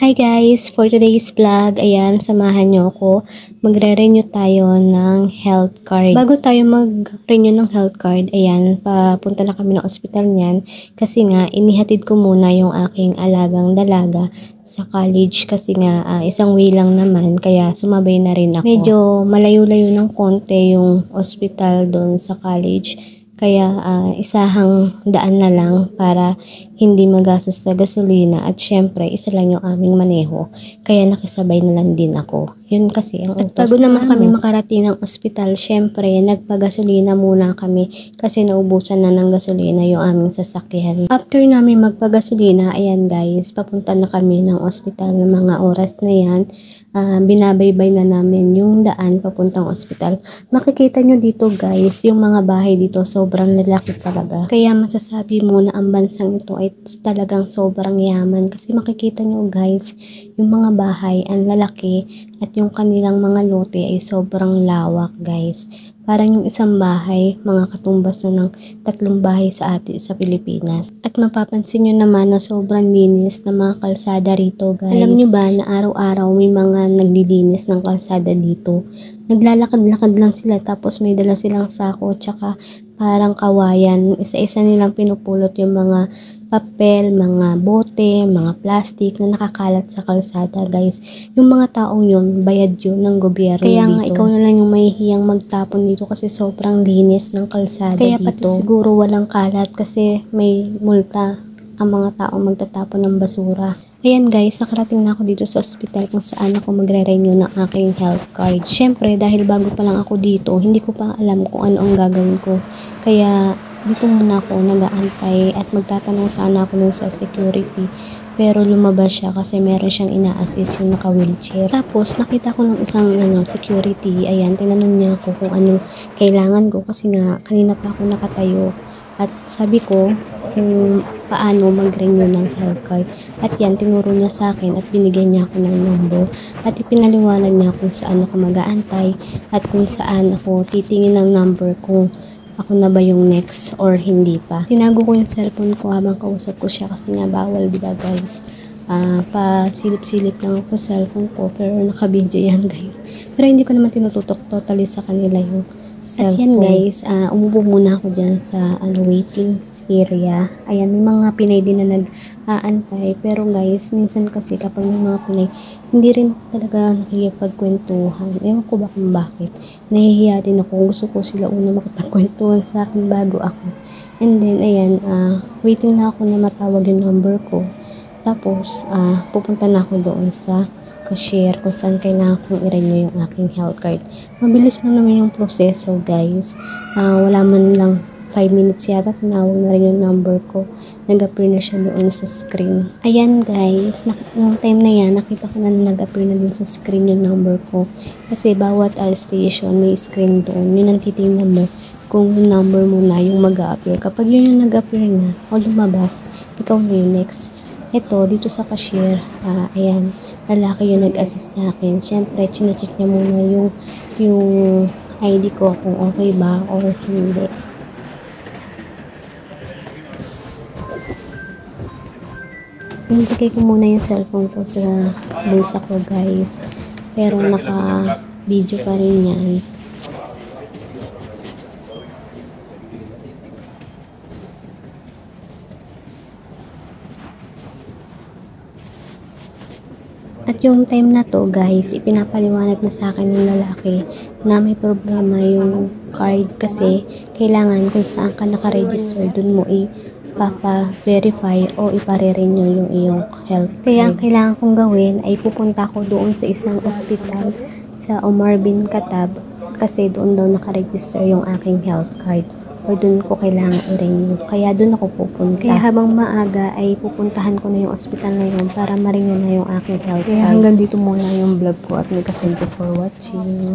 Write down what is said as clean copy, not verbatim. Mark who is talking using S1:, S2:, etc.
S1: Hi guys! For today's vlog, ayan, samahan nyo ako. Magre-renew tayo ng health card. Bago tayo mag-renew ng health card, ayan, papunta na kami ng ospital niyan. Kasi nga, inihatid ko muna yung aking alagang dalaga sa college. Kasi nga, isang way lang naman, kaya sumabay na rin ako. Medyo malayo-layo ng konti yung ospital doon sa college. Kaya isahang daan na lang para hindi magastos sa gasolina at syempre isa lang yung aming maneho. Kaya nakisabay na lang din ako. Yun kasi ang utos. At bago naman kami makarating ng ospital, syempre nagpagasolina muna kami kasi naubusan na ng gasolina yung aming sasakyan. After namin magpagasolina, ayan guys, papunta na kami ng ospital ng mga oras na yan. Binabaybay na namin yung daan papuntang ospital. Makikita nyo dito guys, yung mga bahay dito sobrang lalaki talaga. Kaya masasabi mo na ang bansang ito ay talagang sobrang yaman. Kasi makikita nyo guys, yung mga bahay ang lalaki at yung kanilang mga lote ay sobrang lawak guys. Parang yung isang bahay, mga katumbas na ng 3 bahay sa Pilipinas. At mapapansin nyo naman na sobrang linis na mga kalsada rito guys. Alam nyo ba na araw-araw may mga naglilinis ng kalsada dito? Naglalakad-lakad lang sila tapos may dala silang sako tsaka parang kawayan. Isa-isa nilang pinupulot yung mga papel, mga bote, mga plastic na nakakalat sa kalsada guys. Yung mga taong yun, bayad yun ng gobyerno. Kaya nga ikaw na lang yung mahihiyang magtapon dito kasi sobrang linis ng kalsada dito. Kaya pati siguro walang kalat kasi may multa ang mga taong magtatapon ng basura. Ayan guys, nakarating na ako dito sa ospital kung saan ako magre-renew ng aking health card. Syempre, dahil bago pa lang ako dito, hindi ko pa alam kung ano ang gagawin ko. Kaya dito muna ako nag-aantay at magtatanong sana ako nun sa security. Pero lumabas siya kasi meron siyang ina-assist yung naka-wheelchair. Tapos nakita ko ng isang security. Ayan, tinanong niya ako kung anong kailangan ko kasi nga kanina pa ako nakatayo. At sabi ko kung paano mag-renew ng health card. At yan, tinuro niya sa akin at binigyan niya ako ng number. At ipinaliwanag niya kung saan ako mag-aantay at kung saan ako titingin ng number kung ako na ba yung next or hindi pa. Tinago ko yung cellphone ko habang kausap ko siya kasi nga bawal, diba guys? Pa-silip-silip lang ako sa cellphone ko pero naka-video yan guys. Pero hindi ko naman tinututok totally sa kanila yung cellphone. At yan guys, umupo muna ako dyan sa waiting area. Ayan, may mga Pinay din na nag-aantay. Pero guys, minsan kasi kapag may mga Pinay, hindi rin talaga nakikipagkwentuhan. Ewan ko ba kung bakit. Nahihiya din ako. Gusto ko sila una makipagkwentuhan sa akin bago ako. And then, ayan, waiting na ako na matawag yung number ko. Tapos, pupunta na ako doon sa cashier kung saan kailangan kong i-renew yung aking health card. Mabilis na naman yung proseso guys. Wala man lang 5 minutes yata, tinawag na rin yung number ko. Nag-appear na siya doon sa screen. Ayan guys, yung time na yan, nakita ko na nag-appear na doon sa screen yung number ko. Kasi bawat station may screen doon. Yun ang titingnan mo kung yung number mo na yung mag-appear. Kapag yun yung nag-appear na o lumabas, ikaw na yung next. Ito, dito sa cashier, ayan, lalaki yung nag-assist sa akin. Siyempre, chine-check niya muna yung ID ko kung okay ba or hindi. Nilagay ko muna yung cellphone ko sa bulsa ko guys. Pero naka-video pa rin yan. At yung time na to guys, ipinapaliwanag na sa akin ng lalaki na may problema yung card kasi kailangan kung saan ka nakaregister dun mo ipapa-verify o ipare-renew yung iyong health card. Kaya ang kailangan kong gawin ay pupunta ko doon sa isang ospital sa Omar Bin Khattab kasi doon daw nakaregister yung aking health card. O doon ko kailangan i-renew. Kaya doon ako pupunta. Kaya habang maaga ay pupuntahan ko na yung ospital na yun para ma-renew na yung aking health card. Kaya hanggang dito muna yung vlog ko at may kaswento for watching.